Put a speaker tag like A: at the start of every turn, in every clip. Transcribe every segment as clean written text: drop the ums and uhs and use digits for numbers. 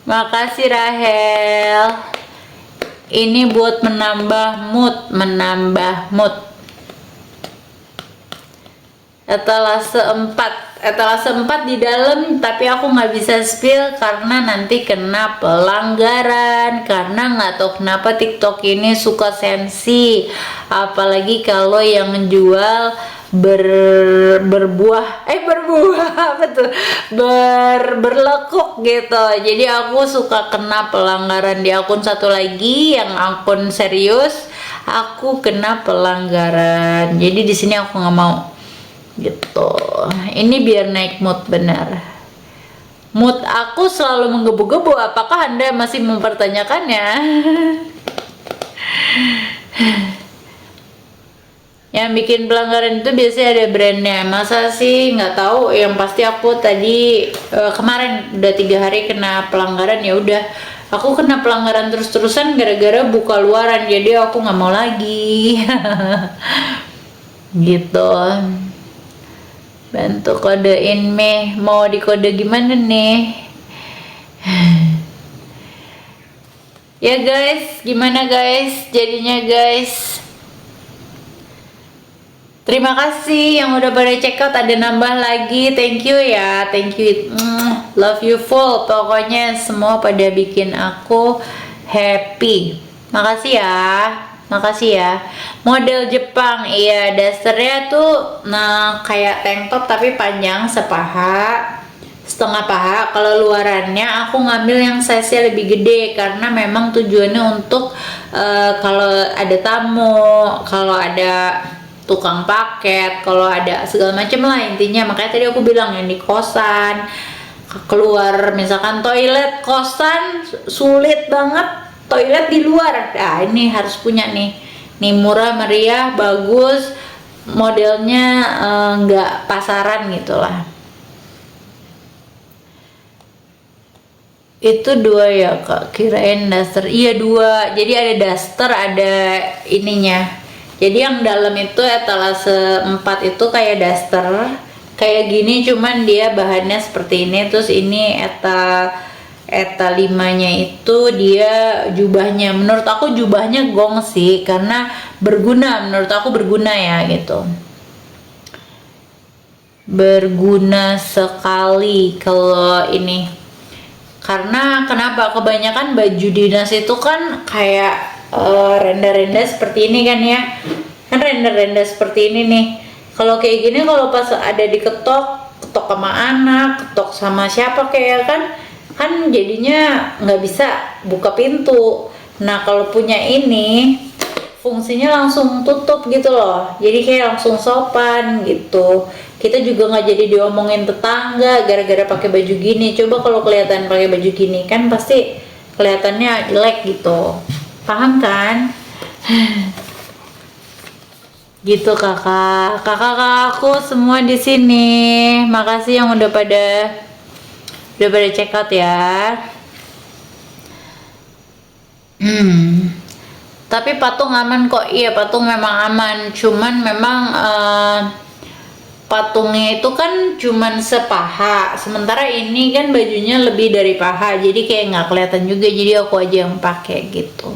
A: Makasih Rahel. Ini buat menambah mood. Etalase 4 di dalam, tapi aku nggak bisa spill karena nanti kena pelanggaran, karena nggak tahu kenapa TikTok ini suka sensi, apalagi kalau yang menjual berbuah apa tuh, berlekuk gitu. Jadi aku suka kena pelanggaran. Di akun satu lagi yang akun serius, aku kena pelanggaran. Jadi di sini aku nggak mau gitu. Ini biar naik mood. Benar, mood aku selalu menggebu-gebu. Apakah Anda masih mempertanyakannya? Yang bikin pelanggaran itu biasanya ada brandnya. Masa sih? Nggak tahu. Yang pasti aku tadi kemarin udah 3 hari kena pelanggaran. Ya udah, aku kena pelanggaran terus-terusan gara-gara buka luaran, jadi aku nggak mau lagi. Gitu. Bantu kodein Meh. Mau dikode gimana nih? Ya guys, gimana guys jadinya guys? Terima kasih yang udah pada check out, ada nambah lagi. Thank you ya, thank you. Love you full. Pokoknya semua pada bikin aku happy. Makasih ya. Makasih ya. Model Jepang, iya, dasternya tuh kayak tank top tapi panjang sepaha, setengah paha. Kalau luarannya aku ngambil yang size-nya lebih gede karena memang tujuannya untuk kalau ada tamu, kalau ada tukang paket, kalau ada segala macam lah intinya. Makanya tadi aku bilang yang di kosan, keluar misalkan toilet kosan sulit banget, toilet di luar. Nah, ini harus punya nih murah meriah bagus, modelnya nggak pasaran gitulah. Itu 2 ya kak, kirain daster. Iya 2, jadi ada daster, ada ininya. Jadi yang dalam itu etalase 4 itu kayak daster kayak gini, cuman dia bahannya seperti ini. Terus ini eta 5-nya itu dia jubahnya. Menurut aku jubahnya gong sih, karena berguna, menurut aku berguna ya gitu. Berguna sekali kalau ini. Karena kenapa? Kebanyakan baju dinas itu kan kayak renda-renda seperti ini kan ya. Kan renda-renda seperti ini nih. Kalau kayak gini, kalau pas ada diketok sama anak, ketok sama siapa kayak kan jadinya nggak bisa buka pintu. Nah kalau punya ini fungsinya langsung tutup gitu loh, jadi kayak langsung sopan gitu. Kita juga nggak jadi diomongin tetangga gara-gara pakai baju gini. Coba kalau kelihatan pakai baju gini kan pasti kelihatannya jelek gitu, paham kan? Gitu kakak aku semua di sini. Makasih yang udah pada check out ya. Tapi patung aman kok. Iya, patung memang aman, cuman memang patungnya itu kan cuman sepaha, sementara ini kan bajunya lebih dari paha, jadi kayak nggak kelihatan juga. Jadi aku aja yang pakai gitu.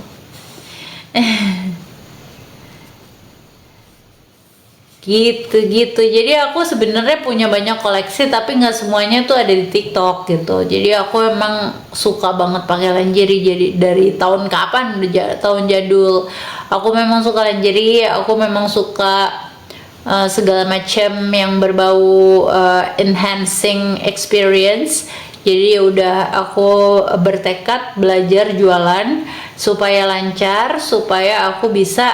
A: gitu. Jadi aku sebenarnya punya banyak koleksi, tapi nggak semuanya tuh ada di TikTok gitu. Jadi aku emang suka banget pakai lingerie. Jadi dari tahun kapan, tahun jadul aku memang suka lingerie. Aku memang suka segala macam yang berbau enhancing experience. Jadi ya udah, aku bertekad belajar jualan supaya lancar, supaya aku bisa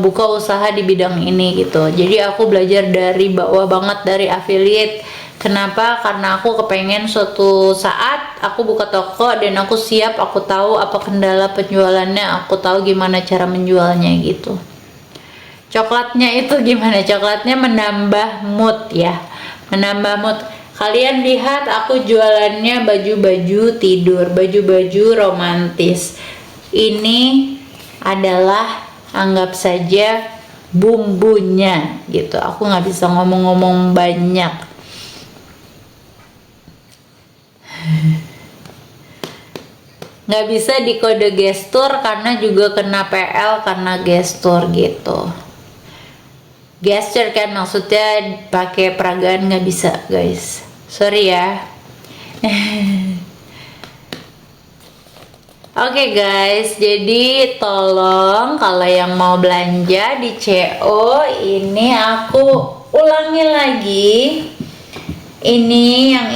A: buka usaha di bidang ini gitu. Jadi aku belajar dari bawah banget, dari affiliate. Kenapa? Karena aku kepengen suatu saat aku buka toko dan aku siap, aku tahu apa kendala penjualannya, aku tahu gimana cara menjualnya gitu. Coklatnya itu gimana? Coklatnya menambah mood ya, menambah mood. Kalian lihat aku jualannya baju-baju tidur, baju-baju romantis. Ini adalah, anggap saja, bumbunya gitu. Aku nggak bisa ngomong-ngomong banyak. nggak bisa di kode gestur karena juga kena PL karena gestur gitu. Gesture kan maksudnya pakai peragaan nggak bisa guys, sorry ya. Oke guys, jadi tolong kalau yang mau belanja di CO ini aku ulangi lagi. Ini yang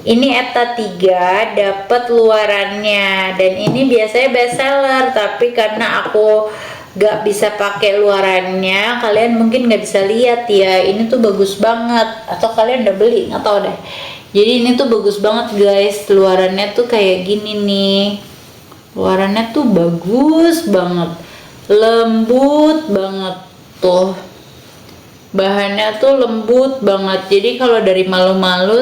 A: ini ETA 3 dapat luarannya, dan ini biasanya best seller, tapi karena aku gak bisa pakai luarannya, kalian mungkin gak bisa lihat ya. Ini tuh bagus banget, atau kalian udah beli nggak tahu deh. Jadi ini tuh bagus banget guys, luarannya tuh kayak gini nih, luarannya tuh bagus banget, lembut banget tuh, bahannya tuh lembut banget. Jadi kalau dari malu-malu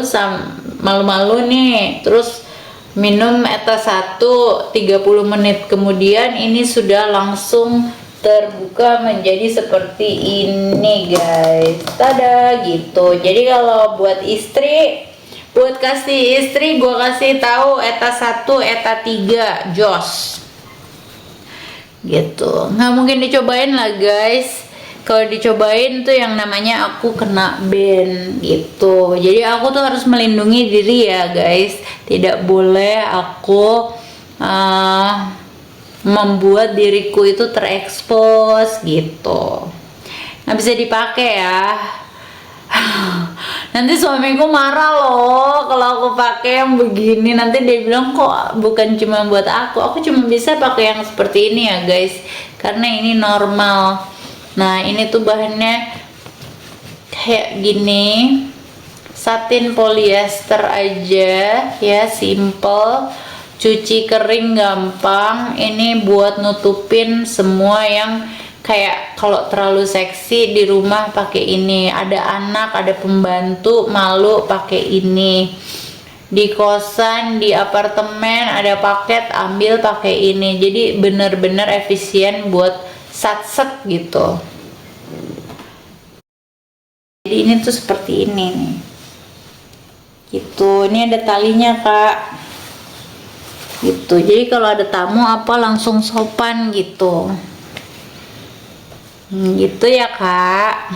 A: nih, terus minum ETA 1 30 menit kemudian ini sudah langsung terbuka menjadi seperti ini guys, tada gitu. Jadi kalau buat istri, buat kasih istri, gue kasih tahu ETA 1 ETA 3 jos gitu. Nggak mungkin dicobain lah guys. Kalau dicobain tuh yang namanya aku kena ban gitu. Jadi aku tuh harus melindungi diri ya guys. Tidak boleh aku membuat diriku itu terekspos gitu. Nggak bisa dipakai ya. Nanti suamiku marah loh kalau aku pakai yang begini. Nanti dia bilang kok bukan cuma buat aku cuma bisa pakai yang seperti ini ya guys, karena ini normal. Nah ini tuh bahannya kayak gini, satin polyester aja ya, simple, cuci kering gampang. Ini buat nutupin semua yang kayak kalau terlalu seksi di rumah pakai ini, ada anak, ada pembantu, malu pakai ini. Di kosan, di apartemen ada paket, ambil pakai ini. Jadi bener-bener efisien buat satset gitu. Jadi ini tuh seperti ini nih gitu. Ini ada talinya kak gitu, jadi kalau ada tamu apa langsung sopan gitu. Gitu ya kak.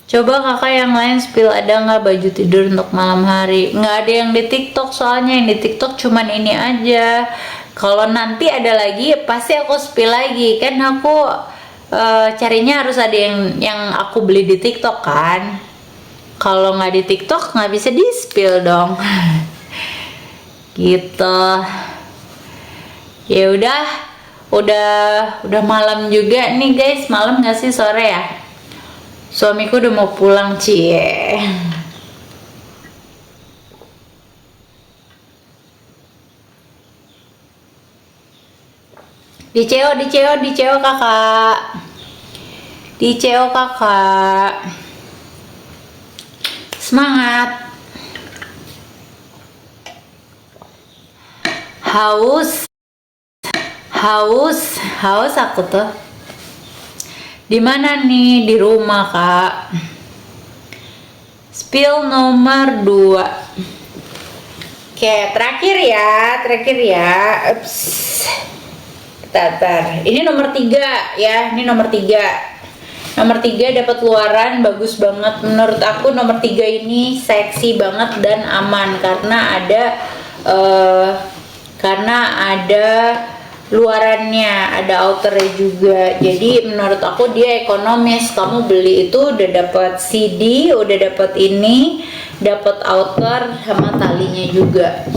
A: Coba kakak yang lain spill, ada nggak baju tidur untuk malam hari? Nggak ada yang di TikTok, soalnya yang di TikTok cuman ini aja. Kalau nanti ada lagi pasti aku spill lagi, kan aku carinya harus ada yang aku beli di TikTok kan. Kalau nggak di TikTok nggak bisa di spill dong. Gitu. Ya udah malam juga nih guys. Malam nggak sih, sore ya? Suamiku udah mau pulang cie. Di CEO kakak. Di CEO kakak. Semangat. Haus aku tuh. Di mana nih? Di rumah kak. Spill nomor 2. Oke, terakhir ya. Ups. Bentar. Ini nomor 3 ya. Ini nomor 3. Nomor 3 dapat luaran bagus banget. Menurut aku nomor 3 ini seksi banget dan aman karena ada luarannya, ada outernya juga. Jadi menurut aku dia ekonomis. Kamu beli itu udah dapat CD, udah dapat ini, dapat outer sama talinya juga.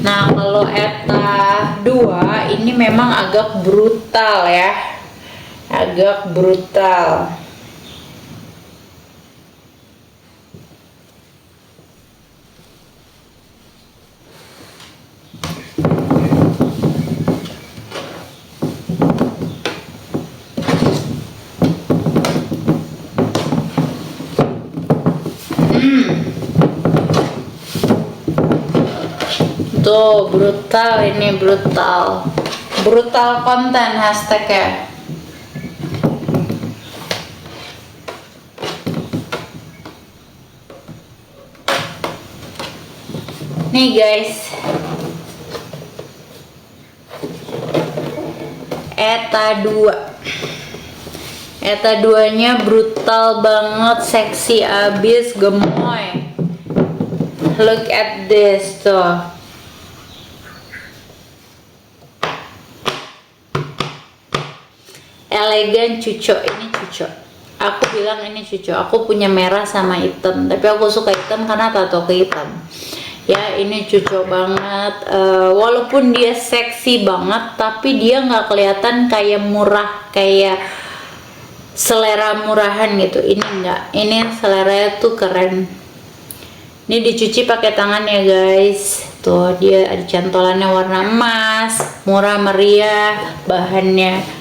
A: Nah kalau ETA 2 ini memang agak brutal ya, agak brutal. Tuh brutal, ini brutal konten hashtagnya. Nih guys, ETA 2. ETA 2 nya brutal banget, seksi abis, gemoy. Look at this tuh. Elegan cucok, ini cucok. Aku bilang ini cucok. Aku punya merah sama hitam, tapi aku suka hitam karena tato ke hitam. Ya, ini cucok banget. Walaupun dia seksi banget, tapi dia nggak kelihatan kayak murah, kayak selera murahan gitu. Ini enggak. Ini seleranya tuh keren. Ini dicuci pakai tangan ya guys. Tuh dia ada cantolannya warna emas, murah meriah, bahannya